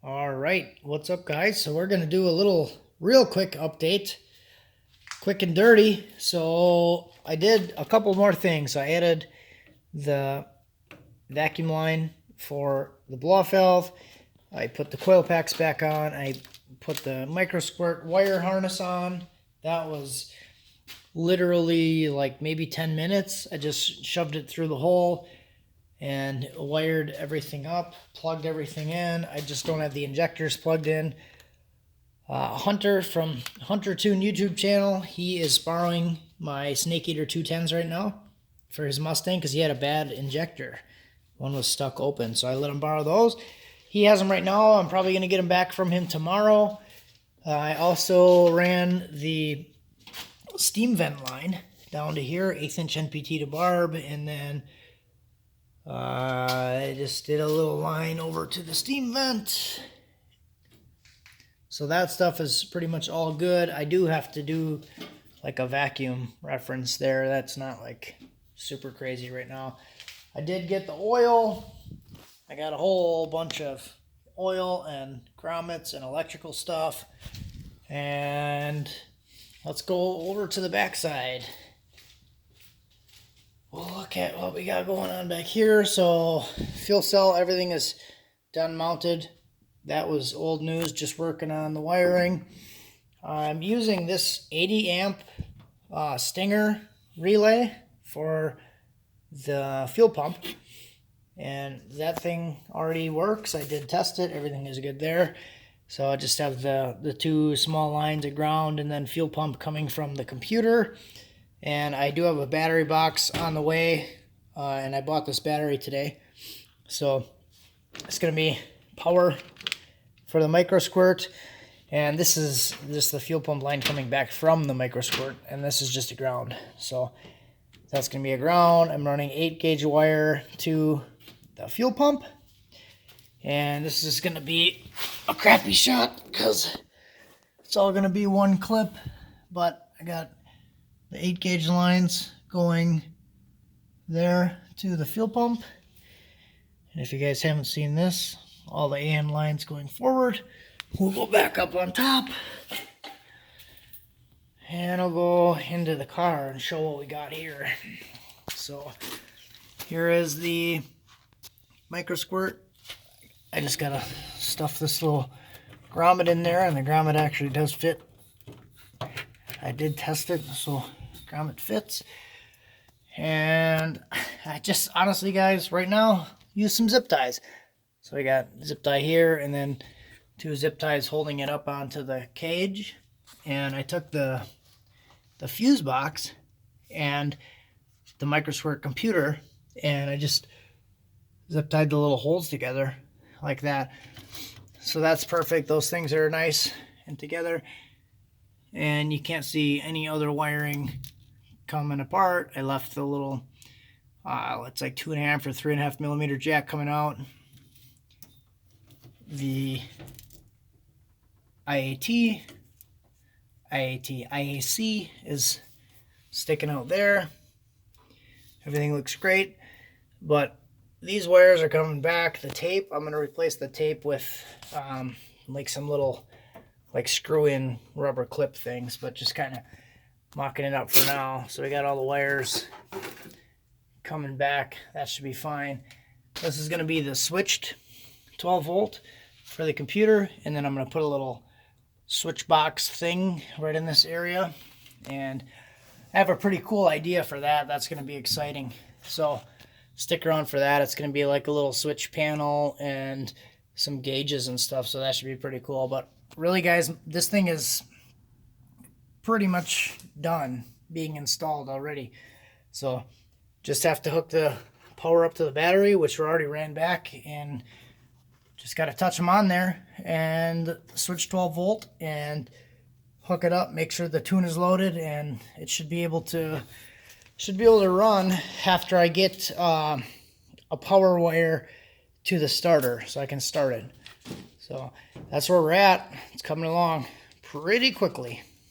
All right, what's up, guys? So we're gonna do a little real quick update, quick and dirty. So I did a couple more things. I added the vacuum line for the blow-off valve. I put the coil packs back on. I put the Microsquirt wire harness on. That was literally like maybe 10 minutes. I just shoved it through the hole and wired everything up, plugged everything in. I just don't have the injectors plugged in. Hunter from Hunter Tune YouTube channel, he is borrowing my Snake Eater 210s right now for his Mustang because he had a bad injector. One was stuck open, so I let him borrow those. He has them right now. I'm probably going to get them back from him tomorrow. I also ran the steam vent line down to here, 1/8 inch NPT to barb, and then I just did a little line over to the steam vent. So that stuff is pretty much all good. I do have to do like a vacuum reference there. That's not like super crazy right now. I did get the oil. I got a whole bunch of oil and grommets and electrical stuff. And let's go over to the backside. We'll look at what we got going on back here. So fuel cell, everything is done mounted. That was old news, just working on the wiring. I'm using this 80 amp Stinger relay for the fuel pump. And that thing already works. I did test it. Everything is good there. So I just have the two small lines of ground and then fuel pump coming from the computer. And I do have a battery box on the way. And I bought this battery today. So it's going to be power for the Microsquirt. And this is just the fuel pump line coming back from the Microsquirt. And this is just a ground. So that's going to be a ground. I'm running 8 gauge wire to the fuel pump. And this is going to be a crappy shot because it's all going to be one clip. But I got the 8 gauge lines going there to the fuel pump. And if you guys haven't seen this, all the AN lines going forward. We'll go back up on top. And I'll go into the car and show what we got here. So here is the Microsquirt. I just gotta stuff this little grommet in there, and the grommet actually does fit. I did test it, so grommet fits. And I just honestly, guys, right now use some zip ties. So we got zip tie here, and then 2 zip ties holding it up onto the cage. And I took the fuse box and the Microsquirt computer, and I just zip tied the little holes together like that. So that's perfect. Those things are nice and together, and you can't see any other wiring coming apart. I left the little it's like 2.5 or 3.5 millimeter jack coming out. The IAC is sticking out there. Everything looks great, but these wires are coming back. The tape, I'm going to replace the tape with like some little like screw-in rubber clip things, but just kind of mocking it up for now. So we got all the wires coming back. That should be fine. This is going to be the switched 12 volt for the computer, and then I'm going to put a little switch box thing right in this area, and I have a pretty cool idea for that. That's going to be exciting, so stick around for that. It's going to be like a little switch panel and some gauges and stuff, so that should be pretty cool. But really, guys, this thing is pretty much done being installed already, so just have to hook the power up to the battery, which we already ran back, and just got to touch them on there and switch 12 volt and hook it up, make sure the tune is loaded, and it should be able to run after I get a power wire to the starter so I can start it. So that's where we're at. It's coming along pretty quickly.